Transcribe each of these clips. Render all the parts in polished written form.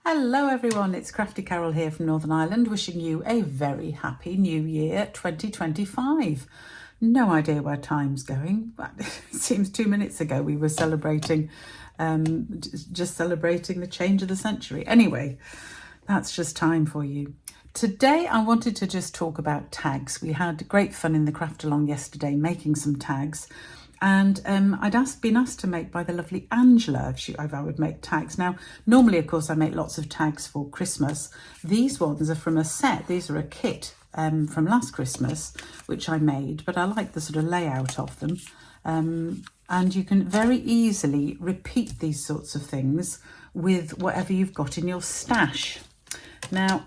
Hello everyone, it's Crafty Carol here from Northern Ireland, wishing you a very happy new year 2025. No idea where time's going, but it seems 2 minutes ago we were celebrating, just celebrating the change of the century. Anyway, that's just time for you. Today I wanted to just talk about tags. We had great fun in the craft along yesterday making some tags. And I'd been asked to make by the lovely Angela if I would make tags. Now, normally, of course, I make lots of tags for Christmas. These ones are from a set. These are a kit from last Christmas, which I made, but I like the sort of layout of them. And you can very easily repeat these sorts of things with whatever you've got in your stash. Now,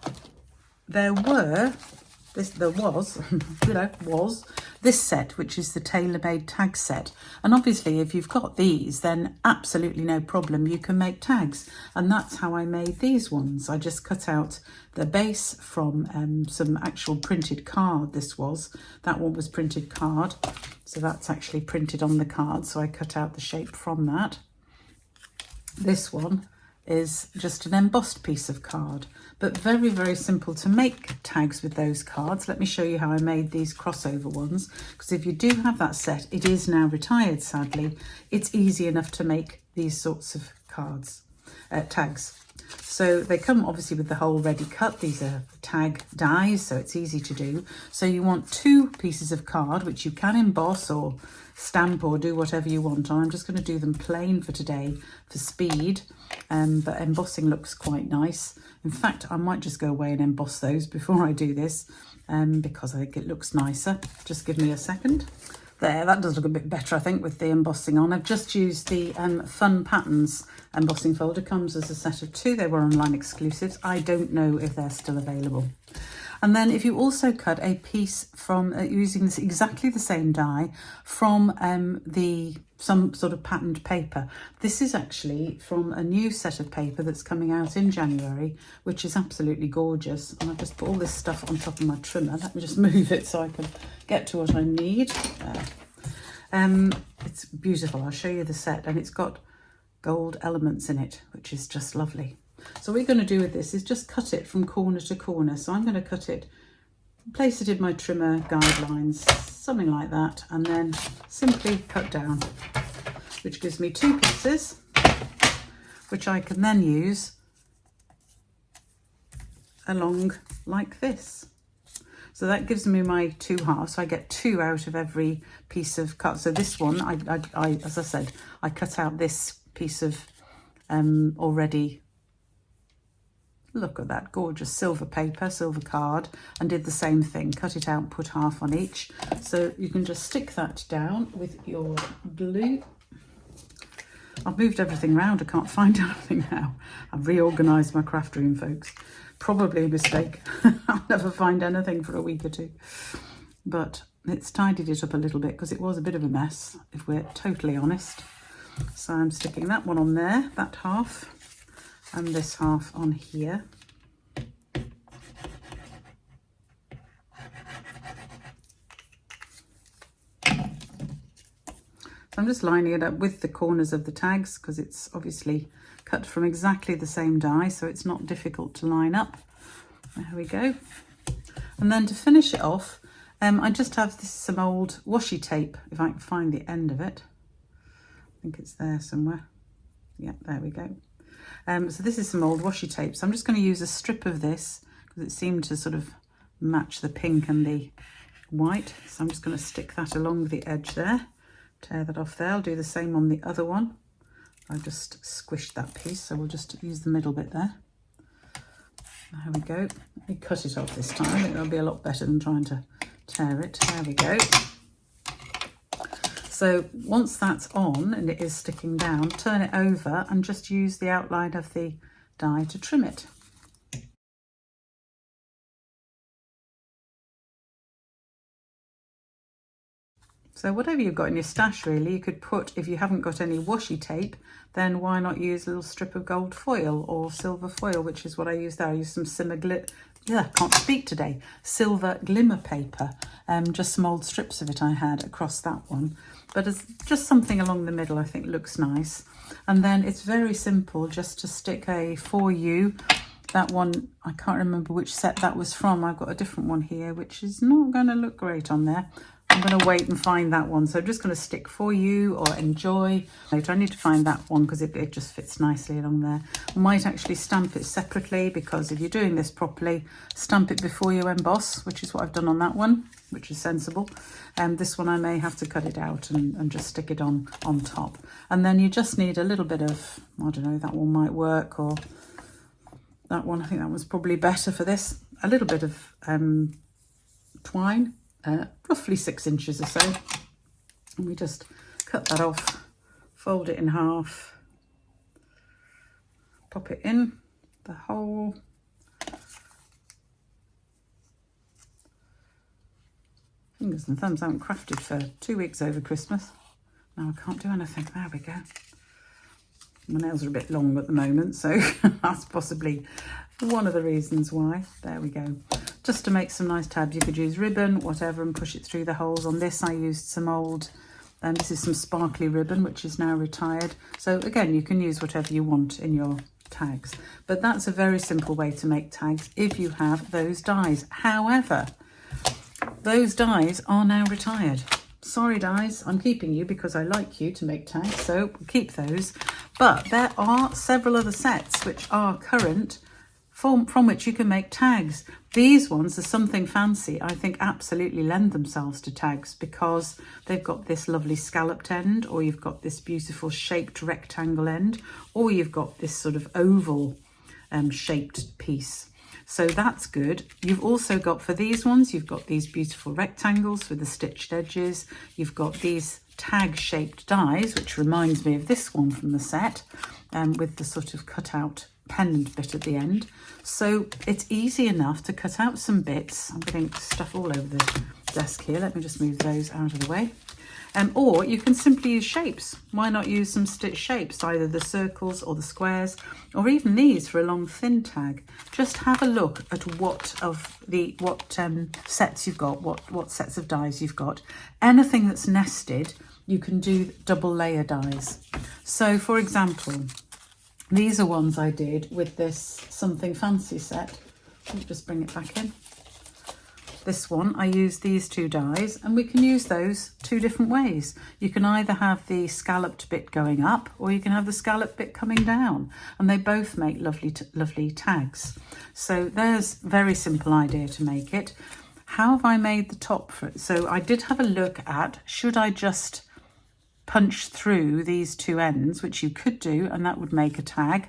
there was this set, which is the tailor-made tag set. And obviously, if you've got these, then absolutely no problem, you can make tags. And that's how I made these ones. I just cut out the base from some actual printed card. That one was printed card. So that's actually printed on the card. So I cut out the shape from that. This one is just an embossed piece of card, but very, very simple to make tags with those cards. Let me show you how I made these crossover ones, because if you do have that set, it is now retired, sadly. It's easy enough to make these sorts of tags. So they come obviously with the hole ready cut. These are tag dies, so it's easy to do. So you want 2 pieces of card, which you can emboss or stamp or do whatever you want on. I'm just going to do them plain for today for speed, but embossing looks quite nice. In fact, I might just go away and emboss those before I do this, because I think it looks nicer. Just give me a second. There, that does look a bit better, I think, with the embossing on. I've just used the Fun Patterns embossing folder. Comes as a set of 2. They were online exclusives. I don't know if they're still available. And then if you also cut a piece from, using this exactly the same die, from some sort of patterned paper. This is actually from a new set of paper that's coming out in January, which is absolutely gorgeous. And I've just put all this stuff on top of my trimmer. Let me just move it so I can get to what I need. It's beautiful. I'll show you the set, and it's got gold elements in it, which is just lovely. So what we're going to do with this is just cut it from corner to corner. So I'm going to cut it, place it in my trimmer guidelines, something like that, and then simply cut down, which gives me 2 pieces, which I can then use along like this. So that gives me my 2 halves. So I get 2 out of every piece of cut. So this one, I as I said, I cut out this piece of already. Look at that gorgeous silver paper, silver card, and did the same thing. Cut it out, put half on each. So you can just stick that down with your glue. I've moved everything around. I can't find anything now. I've reorganised my craft room, folks. Probably a mistake. I'll never find anything for a week or 2. But it's tidied it up a little bit because it was a bit of a mess, if we're totally honest. So I'm sticking that one on there, that half, and this half on here. So I'm just lining it up with the corners of the tags because it's obviously cut from exactly the same die, so it's not difficult to line up. There we go. And then to finish it off, I just have some old washi tape, if I can find the end of it. I think it's there somewhere. Yeah, there we go. So this is some old washi tape. So I'm just going to use a strip of this because it seemed to sort of match the pink and the white. So I'm just going to stick that along the edge there. Tear that off there. I'll do the same on the other one. I just squished that piece, so we'll just use the middle bit there. There we go. Let me cut it off this time. I think that'll be a lot better than trying to tear it. There we go. So once that's on and it is sticking down, turn it over and just use the outline of the die to trim it. So whatever you've got in your stash, really, you could put, if you haven't got any washi tape, then why not use a little strip of gold foil or silver foil, which is what I used there. I used some silver glimmer paper, just some old strips of it I had across that one. but it's just something along the middle I think looks nice. And then it's very simple just to stick a For You. That one, I can't remember which set that was from. I've got a different one here, which is not going to look great on there. I'm going to wait and find that one. So I'm just going to stick For You or Enjoy. Later, I need to find that one because it just fits nicely along there. I might actually stamp it separately because if you're doing this properly, stamp it before you emboss, which is what I've done on that one, which is sensible. This one I may have to cut it out and just stick it on top. And then you just need a little bit of, I don't know, that one might work, or that one, I think that was probably better for this. A little bit of twine, roughly 6 inches or so. And we just cut that off, fold it in half, pop it in the hole. Fingers and thumbs, I haven't crafted for 2 weeks over Christmas. Now I can't do anything. There we go. My nails are a bit long at the moment, so that's possibly one of the reasons why. There we go. Just to make some nice tabs, you could use ribbon, whatever, and push it through the holes. On this, I used some old, this is some sparkly ribbon, which is now retired. So again, you can use whatever you want in your tags. But that's a very simple way to make tags if you have those dies. However, those dies are now retired. Sorry dies, I'm keeping you because I like you to make tags, so keep those. But there are several other sets which are current from which you can make tags. These ones are something fancy. I think absolutely lend themselves to tags because they've got this lovely scalloped end, or you've got this beautiful shaped rectangle end, or you've got this sort of oval shaped piece. So that's good. You've also got, for these ones, you've got these beautiful rectangles with the stitched edges. You've got these tag shaped dies, which reminds me of this one from the set, with the sort of cut out pendant bit at the end. So it's easy enough to cut out some bits. I'm getting stuff all over the desk here. Let me just move those out of the way. Or you can simply use shapes. Why not use some stitch shapes, either the circles or the squares, or even these for a long thin tag. Just have a look at what sets you've got, what sets of dies you've got. Anything that's nested, you can do double layer dies. So for example, these are ones I did with this Something Fancy set. Let me just bring it back in. This one, I used these 2 dies, and we can use those 2 different ways. You can either have the scalloped bit going up, or you can have the scalloped bit coming down, and they both make lovely tags. So there's a very simple idea to make it. How have I made the top for it? So I did have a look at, should I just punch through these 2 ends, which you could do, and that would make a tag.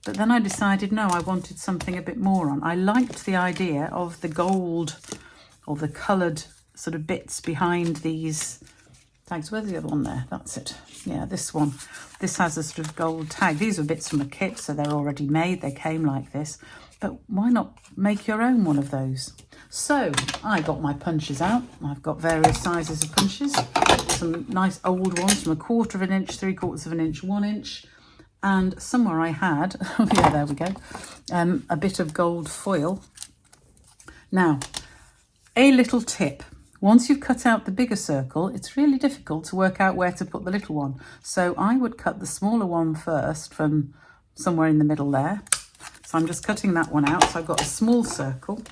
But then I decided, no, I wanted something a bit more on. I liked the idea of the gold or the coloured sort of bits behind these tags. Where's the other one there? That's it. Yeah, this one. This has a sort of gold tag. These are bits from a kit, so they're already made. They came like this. But why not make your own one of those? So I got my punches out. I've got various sizes of punches. Some nice old ones from 1/4 of an inch, 3/4 of an inch, 1 inch. And somewhere I had, oh yeah, there we go, a bit of gold foil. Now, a little tip. Once you've cut out the bigger circle, it's really difficult to work out where to put the little one. So I would cut the smaller one first from somewhere in the middle there. So I'm just cutting that one out. So I've got a small circle.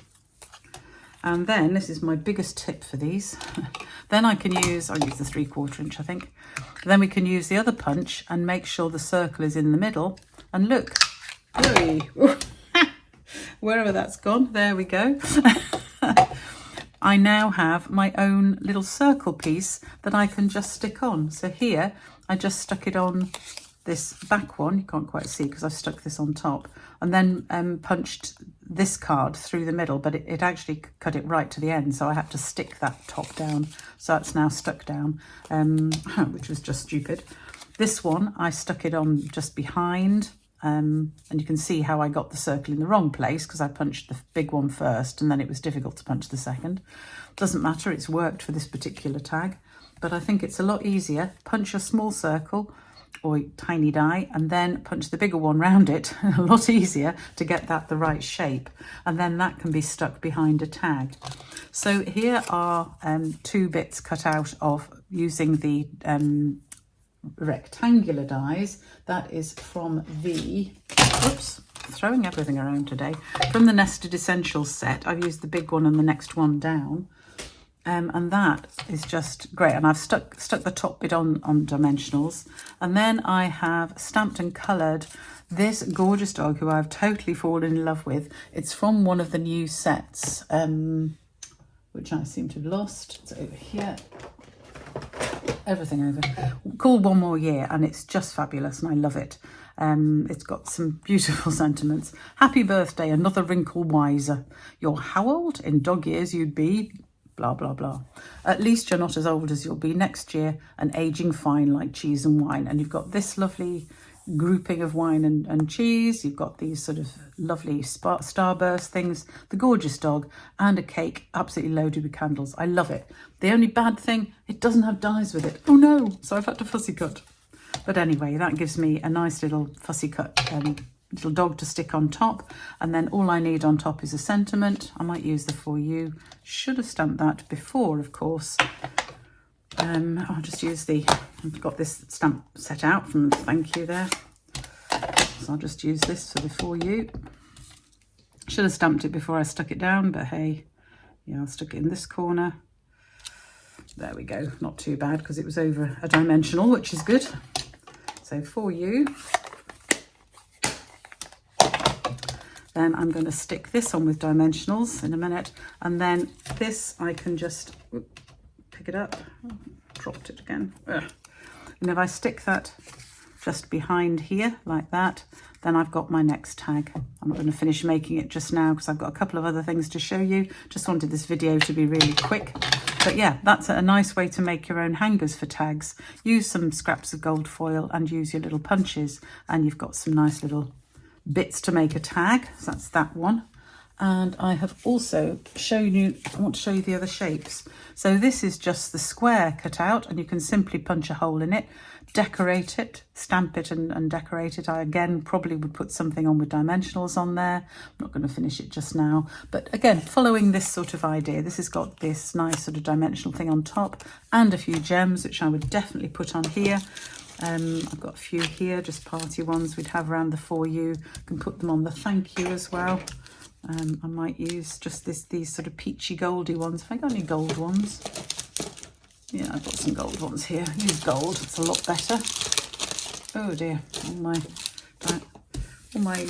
And then, this is my biggest tip for these. Then I'll use the 3/4 inch, I think. Then we can use the other punch and make sure the circle is in the middle. And look, wherever that's gone, there we go. I now have my own little circle piece that I can just stick on. So here, I just stuck it on this back one. You can't quite see because I've stuck this on top. And then punched this card through the middle, but it actually cut it right to the end. So I had to stick that top down. So that's now stuck down, which was just stupid. This one, I stuck it on just behind. And you can see how I got the circle in the wrong place because I punched the big one first and then it was difficult to punch the second. Doesn't matter, it's worked for this particular tag, but I think it's a lot easier. Punch a small circle or tiny die, and then punch the bigger one round it. A lot easier to get that the right shape, and then that can be stuck behind a tag. So here are 2 bits cut out of using the rectangular dies. That is from the, oops, throwing everything around today, from the Nested Essentials set. I've used the big one and the next one down. And that is just great. And I've stuck the top bit on dimensionals. And then I have stamped and coloured this gorgeous dog who I've totally fallen in love with. It's from one of the new sets, which I seem to have lost. It's over here. Everything over. Called One More Year, and it's just fabulous and I love it. It's got some beautiful sentiments. Happy birthday, another wrinkle wiser. You're how old? In dog years you'd be... blah, blah, blah. At least you're not as old as you'll be next year and aging fine like cheese and wine. And you've got this lovely grouping of wine and cheese. You've got these sort of lovely starburst things, the gorgeous dog, and a cake absolutely loaded with candles. I love it. The only bad thing, it doesn't have dies with it. Oh no, so I've had to fussy cut. But anyway, that gives me a nice little fussy cut little dog to stick on top, and then all I need on top is a sentiment. I might use the For You. Should have stamped that before, of course. I'll just use I've got this stamp set out from Thank You there, so I'll just use this for the For You. Should have stamped it before I stuck it down, but hey, yeah, I'll stick it in this corner. There we go, not too bad because it was over a dimensional, which is good. So For You. Then I'm going to stick this on with dimensionals in a minute, and then this I can just pick it up. Oh, dropped it again. Ugh. And if I stick that just behind here like that, then I've got my next tag. I'm not going to finish making it just now because I've got a couple of other things to show you. Just wanted this video to be really quick. But yeah, that's a nice way to make your own hangers for tags. Use some scraps of gold foil and use your little punches, and you've got some nice little bits to make a tag. So that's that one. And I have also shown you, I want to show you the other shapes. So this is just the square cut out, and you can simply punch a hole in it, decorate it, stamp it and decorate it. I again probably would put something on with dimensionals on there. I'm not going to finish it just now, but again, following this sort of idea. This has got this nice sort of dimensional thing on top and a few gems, which I would definitely put on here. I've got a few here, just party ones we'd have around the For You. Can put them on the Thank You as well. I might use just these sort of peachy goldy ones. Have I got any gold ones? Yeah, I've got some gold ones here. Use gold, it's a lot better. Oh dear, all my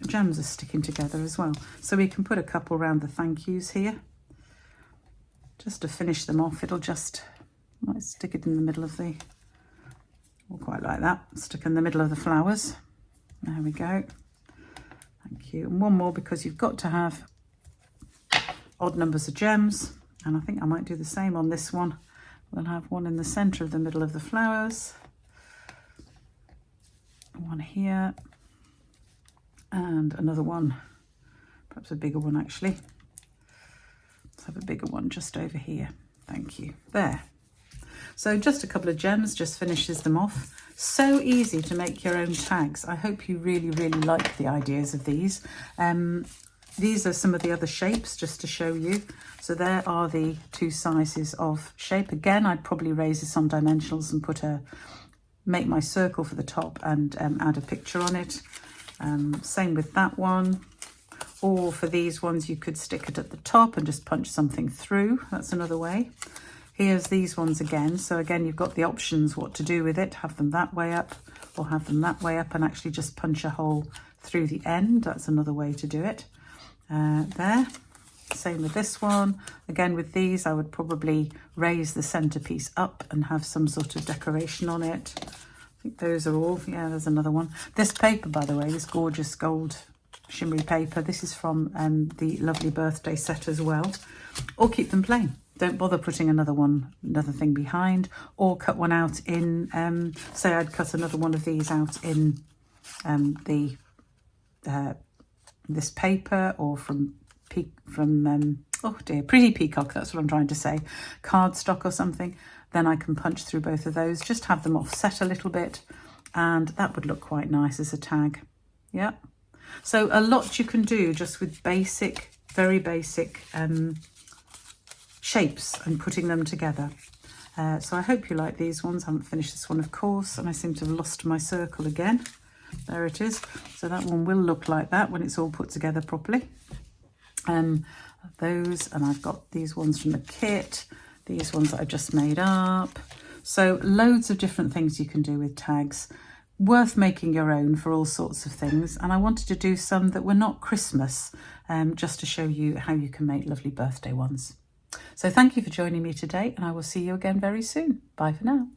gems are sticking together as well. So we can put a couple around the Thank Yous here. Just to finish them off, it'll just, might stick it in the middle of the, or quite like that, stick in the middle of the flowers. There we go. Thank you. And one more, because you've got to have odd numbers of gems. And I think I might do the same on this one. We'll have one in the centre of the middle of the flowers. One here. And another one, perhaps a bigger one actually. Let's have a bigger one just over here. Thank you. There. So just a couple of gems just finishes them off. So easy to make your own tags. I hope you really, really like the ideas of these. These are some of the other shapes just to show you. So there are the 2 sizes of shape. Again, I'd probably raise this on dimensionals and make my circle for the top and add a picture on it. Same with that one. Or for these ones, you could stick it at the top and just punch something through. That's another way. Here's these ones again. So again, you've got the options what to do with it. Have them that way up or have them that way up and actually just punch a hole through the end. That's another way to do it. There. Same with this one. Again, with these, I would probably raise the centerpiece up and have some sort of decoration on it. I think those are all. Yeah, there's another one. This paper, by the way, this gorgeous gold shimmery paper, this is from the lovely birthday set as well. Or keep them plain. Don't bother putting another thing behind, or cut one out in, say I'd cut another one of these out in this paper, or from oh dear, Pretty Peacock, that's what I'm trying to say, cardstock or something. Then I can punch through both of those, just have them offset a little bit, and that would look quite nice as a tag. Yeah. So a lot you can do just with basic, very basic shapes and putting them together. So I hope you like these ones. I haven't finished this one, of course, and I seem to have lost my circle again. There it is. So that one will look like that when it's all put together properly. Those, and I've got these ones from the kit, these ones that I just made up. So loads of different things you can do with tags. Worth making your own for all sorts of things. And I wanted to do some that were not Christmas, just to show you how you can make lovely birthday ones. So thank you for joining me today, and I will see you again very soon. Bye for now.